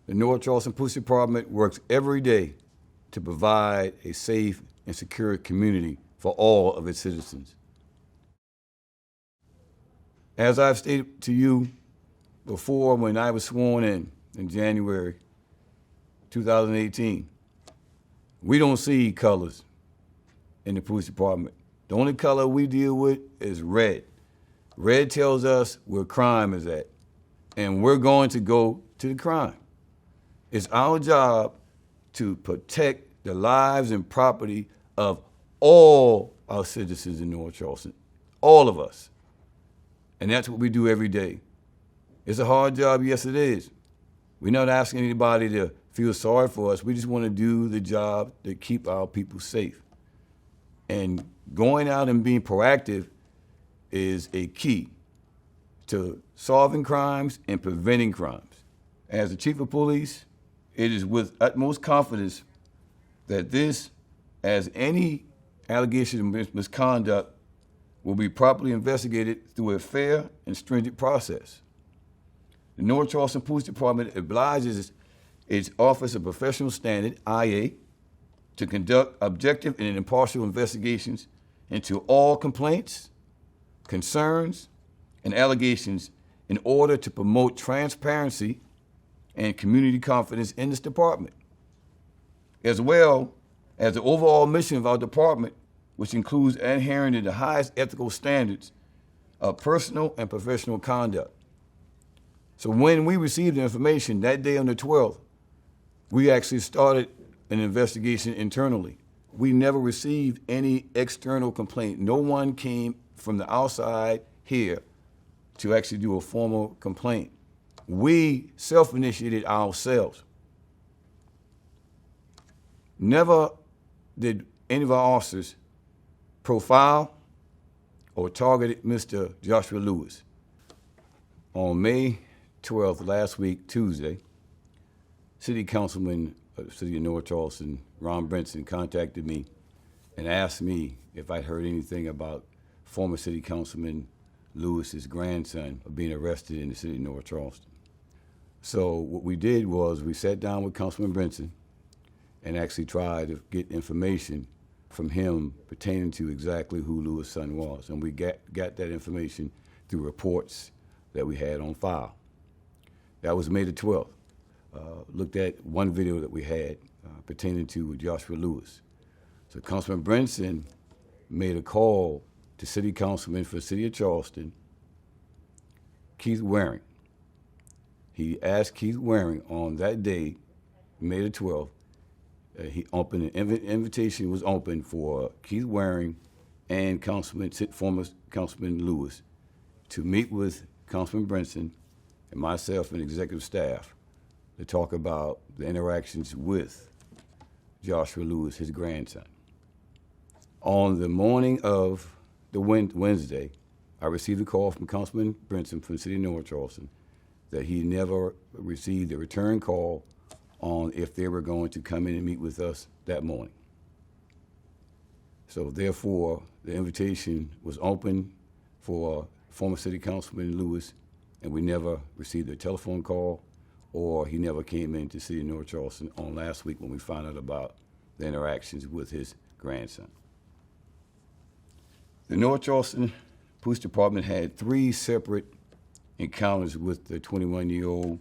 The North Charleston Police Department works every day to provide a safe and secure community for all of its citizens. As I've stated to you before when I was sworn in January 2018, we don't see colors in the police department. The only color we deal with is red. Red tells us where crime is at, and we're going to go to the crime. It's our job to protect the lives and property of all our citizens in North Charleston, all of us. And that's what we do every day. It's a hard job, yes it is. We're not asking anybody to feel sorry for us. We just want to do the job to keep our people safe. And going out and being proactive is a key to solving crimes and preventing crimes. As the chief of police, it is with utmost confidence that this, as any allegation of misconduct, will be properly investigated through a fair and stringent process. The North Charleston Police Department obliges its Office of Professional Standard, IA, to conduct objective and impartial investigations into all complaints, concerns, and allegations in order to promote transparency and community confidence in this department, as well as the overall mission of our department, which includes adhering to the highest ethical standards of personal and professional conduct. So when we received the information that day on the 12th, we actually started an investigation internally. We never received any external complaint. No one came from the outside here to actually do a formal complaint. We self-initiated ourselves. Never did any of our officers profile or target Mr. Joshua Lewis. On May 12th, last week, Tuesday, City Councilman of the City of North Charleston, Ron Brinson, contacted me and asked me if I'd heard anything about former City Councilman Lewis's grandson being arrested in the City of North Charleston. So what we did was we sat down with Councilman Brinson and actually tried to get information from him pertaining to exactly who Lewis' son was. And we got that information through reports that we had on file. That was May the 12th. Looked at one video that we had pertaining to Joshua Lewis. So Councilman Brinson made a call to City Councilman for the City of Charleston, Keith Waring. He asked Keith Waring on that day, May the 12th, he opened an invitation was open for Keith Waring and former Councilman Lewis to meet with Councilman Brinson and myself and executive staff to talk about the interactions with Joshua Lewis, his grandson. On the morning of the Wednesday, I received a call from Councilman Brinson from the City of North Charleston that he never received a return call on if they were going to come in and meet with us that morning. So therefore, the invitation was open for former City Councilman Lewis, and we never received a telephone call, or he never came into City of North Charleston on last week when we found out about the interactions with his grandson. The North Charleston Police Department had 3 separate encounters with the 21-year-old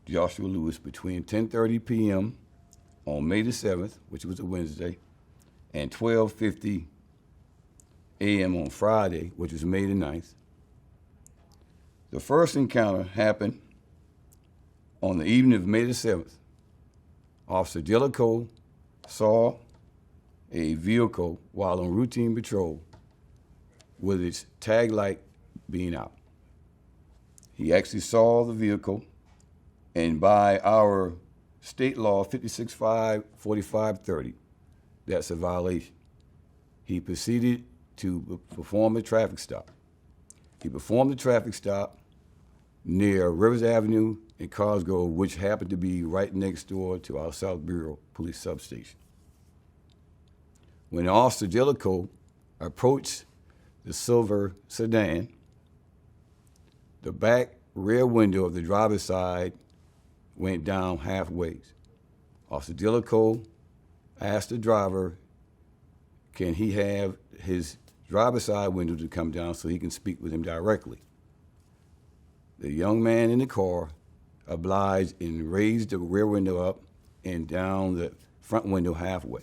Joshua Lewis between 10:30 p.m. on May the 7th, which was a Wednesday, and 12:50 a.m. on Friday, which was May the 9th. The first encounter happened on the evening of May the 7th. Officer Jellicoe saw a vehicle while on routine patrol with its tag light being out. He actually saw the vehicle, and by our state law 56-5-45-30, that's a violation. He proceeded to perform a traffic stop. He performed the traffic stop near Rivers Avenue in Carsgrove, which happened to be right next door to our South Bureau Police substation. When Officer Jellicoe approached the silver sedan, the back rear window of the driver's side went down halfway. Officer Dillico asked the driver, can he have his driver's side window to come down so he can speak with him directly? The young man in the car obliged and raised the rear window up and down the front window halfway.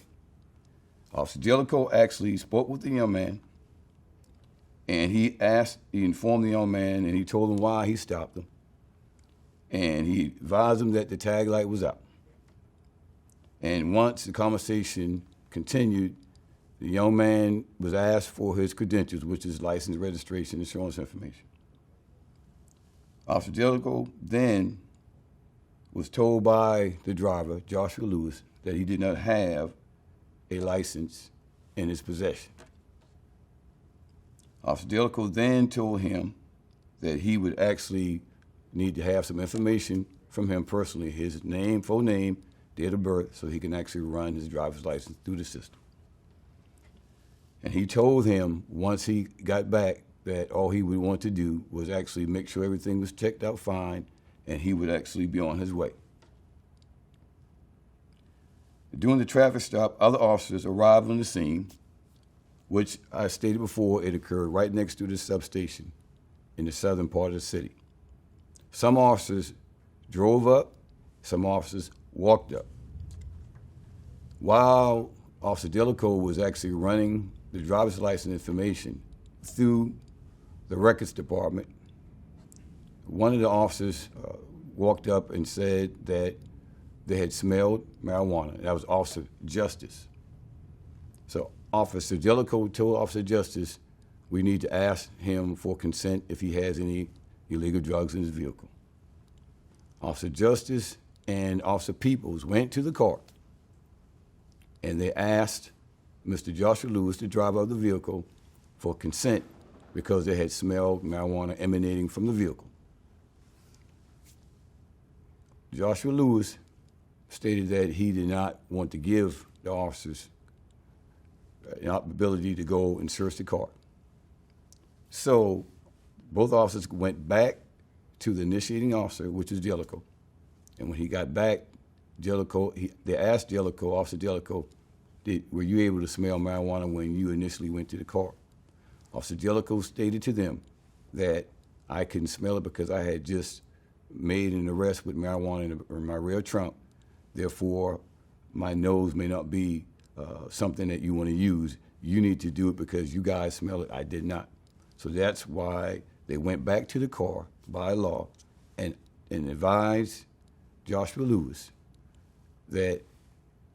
Officer Jellicoe actually spoke with the young man, and he informed the young man, and he told him why he stopped him, and he advised him that the tag light was out. And once the conversation continued, the young man was asked for his credentials, which is license, registration, insurance information. Officer Jellicoe then was told by the driver, Joshua Lewis, that he did not have a license in his possession. Officer Jellicoe then told him that he would actually need to have some information from him personally, his name, full name, date of birth, so he can actually run his driver's license through the system. And he told him once he got back that all he would want to do was actually make sure everything was checked out fine, and he would actually be on his way. During the traffic stop, other officers arrived on the scene, which I stated before, it occurred right next to the substation in the southern part of the city. Some officers drove up, some officers walked up. While Officer Dillico was actually running the driver's license information through the records department, one of the officers walked up and said that they had smelled marijuana. That was Officer Justice. So Officer Jellicoe told Officer Justice, we need to ask him for consent if he has any illegal drugs in his vehicle. Officer Justice and Officer Peoples went to the car, and they asked Mr. Joshua Lewis, the driver of the vehicle, for consent because they had smelled marijuana emanating from the vehicle. Joshua Lewis stated that he did not want to give the officers the ability to go and search the car. So both officers went back to the initiating officer, which is Jellicoe. And when he got back, they asked Jellicoe, Officer Jellicoe, were you able to smell marijuana when you initially went to the car? Officer Jellicoe stated to them that I couldn't smell it because I had just made an arrest with marijuana in my rear trunk. Therefore, my nose may not be something that you want to use. You need to do it because you guys smell it. I did not. So that's why they went back to the car by law and advised Joshua Lewis that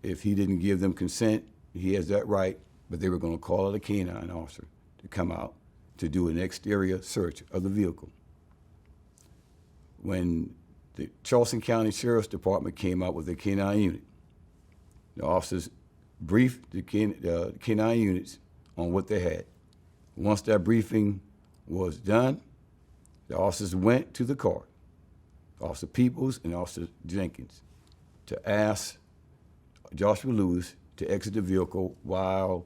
if he didn't give them consent, he has that right, but they were going to call out a canine officer to come out to do an exterior search of the vehicle. When the Charleston County Sheriff's Department came out with a canine unit, the officers briefed the canine units on what they had. Once that briefing was done, the officers went to the car, Officer Peoples and Officer Jenkins, to ask Joshua Lewis to exit the vehicle while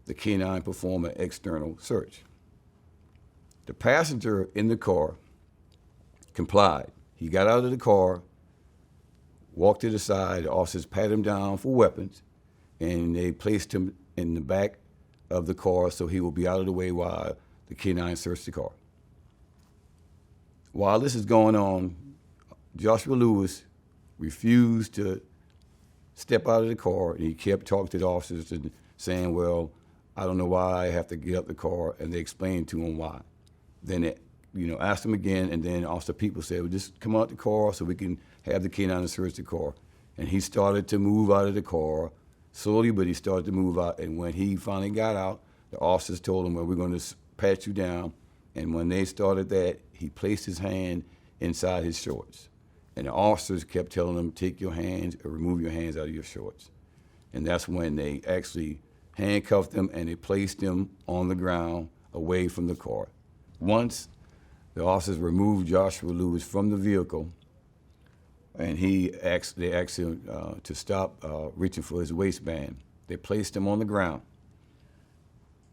the canine performed an external search. The passenger in the car complied. He got out of the car, walked to the side, the officers patted him down for weapons, and they placed him in the back of the car so he will be out of the way while the canine searched the car. While this is going on, Joshua Lewis refused to step out of the car, and he kept talking to the officers and saying, well, I don't know why I have to get up the car, and they explained to him why. Then they asked him again, and then Officer People said, well, just come out the car so we can have the canine search the car. And he started to move out of the car, slowly, but he started to move out. And when he finally got out, the officers told him, well, we're going to pat you down. And when they started that, he placed his hand inside his shorts. And the officers kept telling him, take your hands or remove your hands out of your shorts. And that's when they actually handcuffed him and they placed him on the ground away from the car. Once the officers removed Joshua Lewis from the vehicle, and they asked him to stop reaching for his waistband. They placed him on the ground.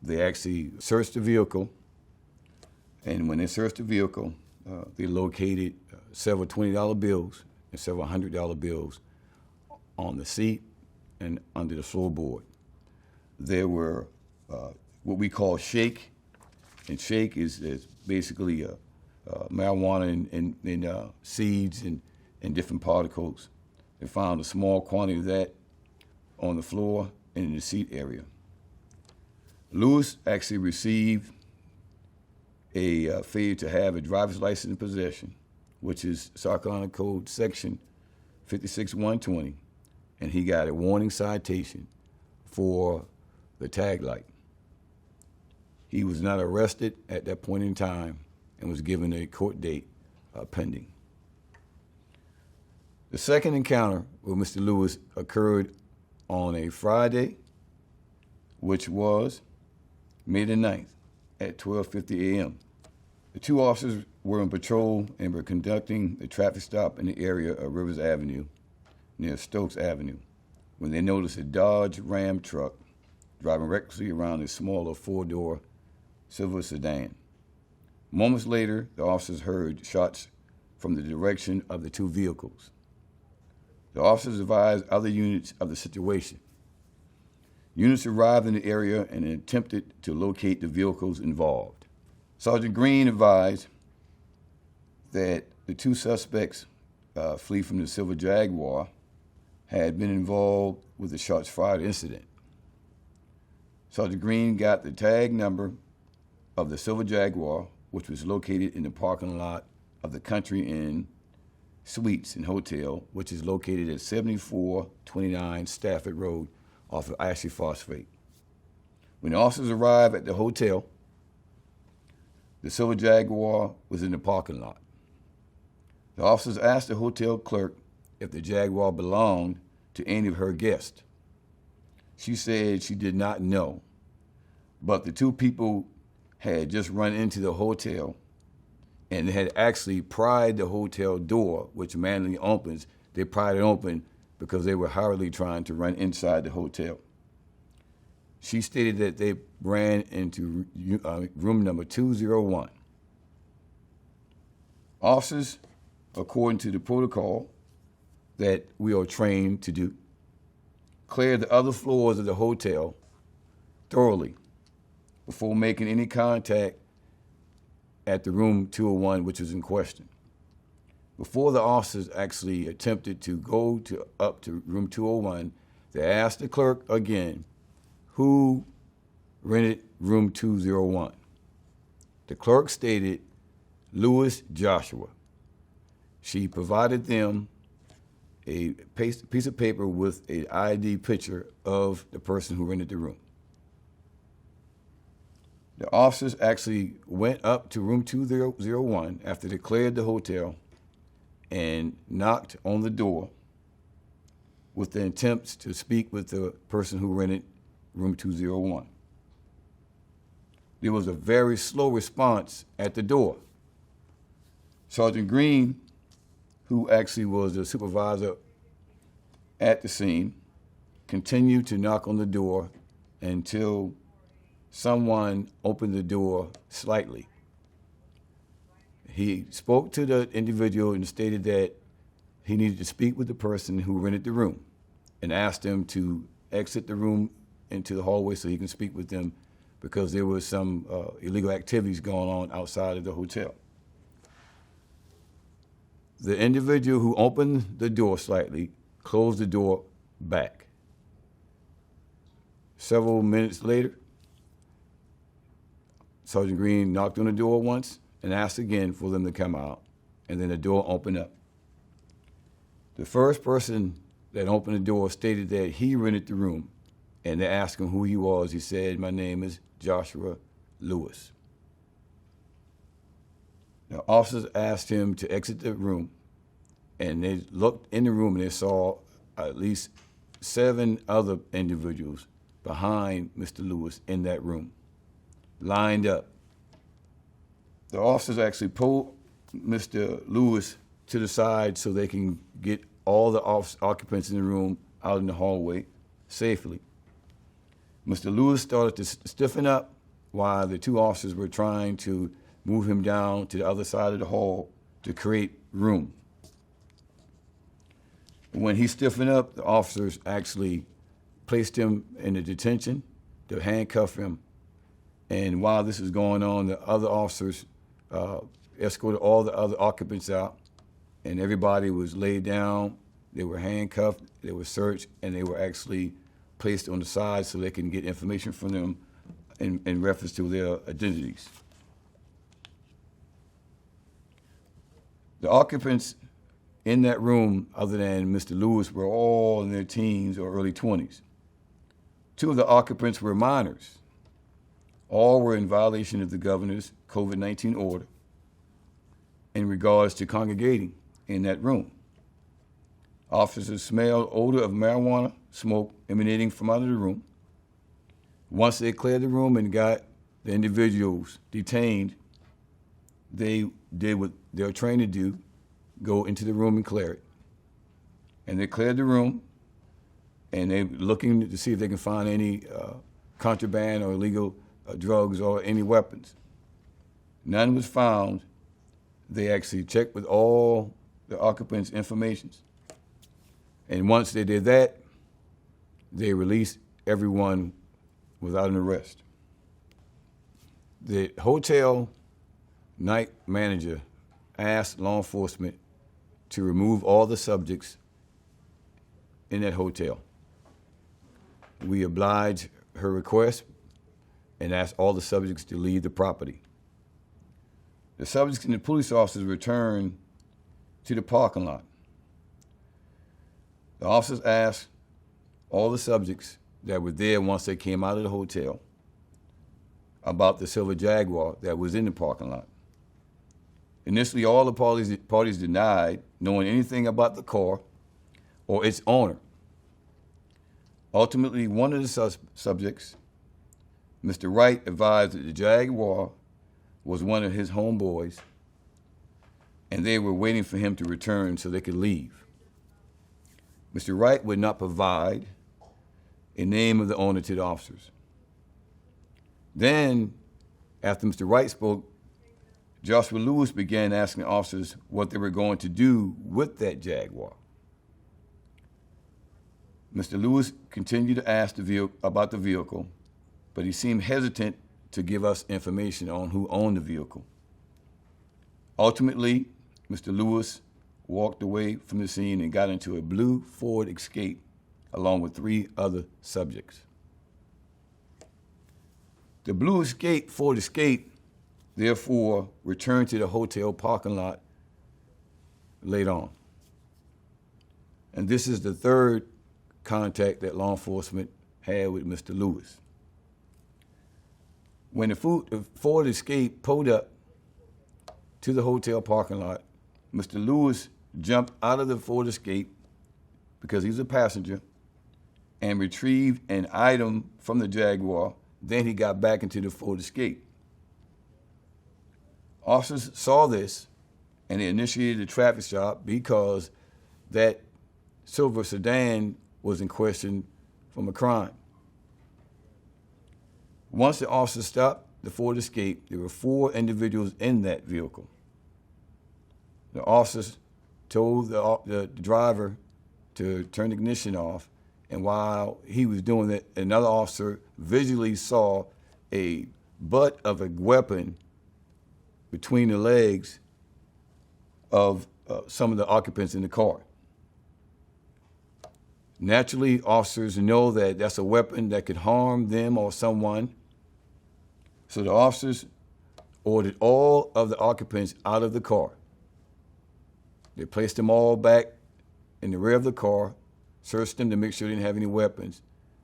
They actually searched the vehicle, and when they searched the vehicle, they located several $20 bills and several $100 bills on the seat and under the floorboard. There were what we call shake, and shake is basically marijuana and seeds and different particles. They found a small quantity of that on the floor and in the seat area. Lewis actually received a failure to have a driver's license in possession, which is South Carolina Code Section 56120, and he got a warning citation for the tag light. He was not arrested at that point in time and was given a court date pending. The second encounter with Mr. Lewis occurred on a Friday, which was May the 9th at 12:50 a.m. The two officers were on patrol and were conducting a traffic stop in the area of Rivers Avenue near Stokes Avenue when they noticed a Dodge Ram truck driving recklessly around a smaller four-door silver sedan. Moments later, the officers heard shots from the direction of the two vehicles. The officers advised other units of the situation. Units arrived in the area and attempted to locate the vehicles involved. Sergeant Green advised that the two suspects flee from the Silver Jaguar had been involved with the shots fired incident. Sergeant Green got the tag number of the Silver Jaguar, which was located in the parking lot of the Country Inn Suites and Hotel, which is located at 7429 Stafford Road off of Ashley Phosphate. When the officers arrived at the hotel, the Silver Jaguar was in the parking lot. The officers asked the hotel clerk if the Jaguar belonged to any of her guests. She said she did not know, but the two people had just run into the hotel and had actually pried the hotel door, which manually opens. They pried it open because they were hurriedly trying to run inside the hotel. She stated that they ran into room number 201. Officers, according to the protocol that we are trained to do, cleared the other floors of the hotel thoroughly before making any contact at the room 201, which was in question. Before the officers actually attempted to go up to room 201, they asked the clerk again, who rented room 201? The clerk stated, Lewis Joshua. She provided them a piece of paper with an ID picture of the person who rented the room. The officers actually went up to room 201 after they cleared the hotel and knocked on the door with the intent to speak with the person who rented room 201. There was a very slow response at the door. Sergeant Green, who actually was the supervisor at the scene, continued to knock on the door until someone opened the door slightly. He spoke to the individual and stated that he needed to speak with the person who rented the room and asked them to exit the room into the hallway so he can speak with them because there was some illegal activities going on outside of the hotel. The individual who opened the door slightly closed the door back. Several minutes later, Sergeant Green knocked on the door once and asked again for them to come out, and then the door opened up. The first person that opened the door stated that he rented the room, and they asked him who he was. He said, my name is Joshua Lewis. The officers asked him to exit the room, and they looked in the room and they saw at least 7 other individuals behind Mr. Lewis in that room, lined up. The officers actually pulled Mr. Lewis to the side so they can get all the occupants in the room out in the hallway safely. Mr. Lewis started to stiffen up while the 2 officers were trying to move him down to the other side of the hall to create room. When he stiffened up, the officers actually placed him in a detention to handcuff him. And while this was going on, the other officers escorted all the other occupants out, and everybody was laid down. They were handcuffed, they were searched, and they were actually placed on the side so they can get information from them in reference to their identities. The occupants in that room, other than Mr. Lewis, were all in their teens or early 20s. Two of the occupants were minors. All were in violation of the governor's COVID-19 order in regards to congregating in that room. Officers smelled odor of marijuana smoke emanating from out of the room. Once they cleared the room and got the individuals detained, they did what they were trained to do, go into the room and clear it. And they cleared the room, and they're looking to see if they can find any contraband or illegal drugs or any weapons. None was found. They actually checked with all the occupants' information. And once they did that, they released everyone without an arrest. The hotel night manager asked law enforcement to remove all the subjects in that hotel. We obliged her request and asked all the subjects to leave the property. The subjects and the police officers returned to the parking lot. The officers asked all the subjects that were there once they came out of the hotel about the silver Jaguar that was in the parking lot. Initially, all the parties denied knowing anything about the car or its owner. Ultimately, one of the subjects, Mr. Wright, advised that the Jaguar was one of his homeboys, and they were waiting for him to return so they could leave. Mr. Wright would not provide a name of the owner to the officers. Then, after Mr. Wright spoke, Joshua Lewis began asking the officers what they were going to do with that Jaguar. Mr. Lewis continued to ask about the vehicle, but he seemed hesitant to give us information on who owned the vehicle. Ultimately, Mr. Lewis walked away from the scene and got into a blue Ford Escape along with 3 other subjects. The blue Ford Escape, therefore, returned to the hotel parking lot later on. And this is the third contact that law enforcement had with Mr. Lewis. When the Ford Escape pulled up to the hotel parking lot, Mr. Lewis jumped out of the Ford Escape because he was a passenger and retrieved an item from the Jaguar. Then he got back into the Ford Escape. Officers saw this and they initiated a traffic stop because that silver sedan was in question from a crime. Once the officers stopped the Ford Escape, there were 4 individuals in that vehicle. The officers told the driver to turn the ignition off, and while he was doing that, another officer visually saw a butt of a weapon between the legs of some of the occupants in the car. Naturally, officers know that that's a weapon that could harm them or someone. So the officers ordered all of the occupants out of the car. They placed them all back in the rear of the car, searched them to make sure they didn't have any weapons,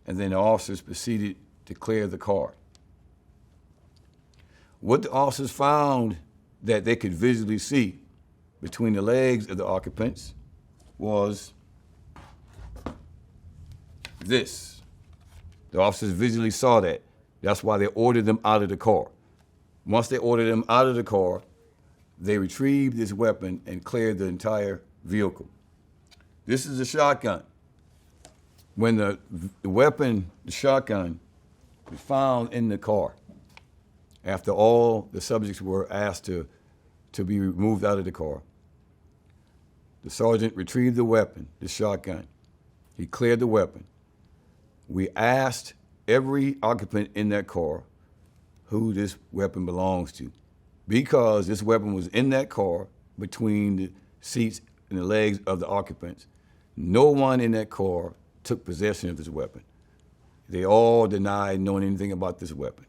and then the officers proceeded to clear the car. What the officers found that they could visually see between the legs of the occupants was this. The officers visually saw that. That's why they ordered them out of the car. Once they ordered them out of the car, they retrieved this weapon and cleared the entire vehicle. This is a shotgun. When the weapon, the shotgun, was found in the car, after all the subjects were asked to be removed out of the car, The sergeant retrieved the weapon, the shotgun. He cleared the weapon. We asked every occupant in that car who this weapon belongs to, because this weapon was in that car between the seats and the legs of the occupants. No one in that car took possession of this weapon. They all denied knowing anything about this weapon.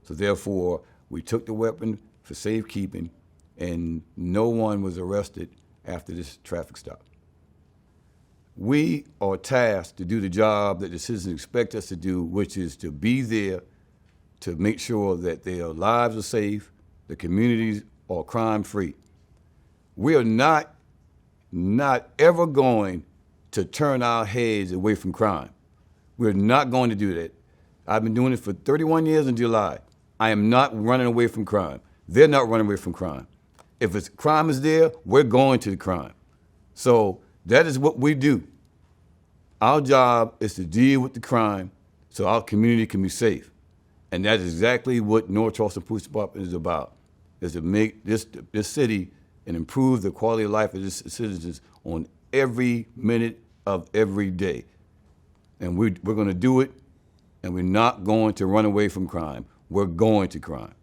So therefore, we took the weapon for safekeeping, and no one was arrested after this traffic stop. We are tasked to do the job that the citizens expect us to do, which is to be there to make sure that their lives are safe, the communities are crime-free. We are not ever going to turn our heads away from crime. We're not going to do that. I've been doing it for 31 years in July. I am not running away from crime. They're not running away from crime. If crime is there, we're going to the crime. So that is what we do. Our job is to deal with the crime so our community can be safe. And that is exactly what North Charleston Police Department is about, is to make this city and improve the quality of life of its citizens on every minute of every day. And we're going to do it, and we're not going to run away from crime. We're going to crime.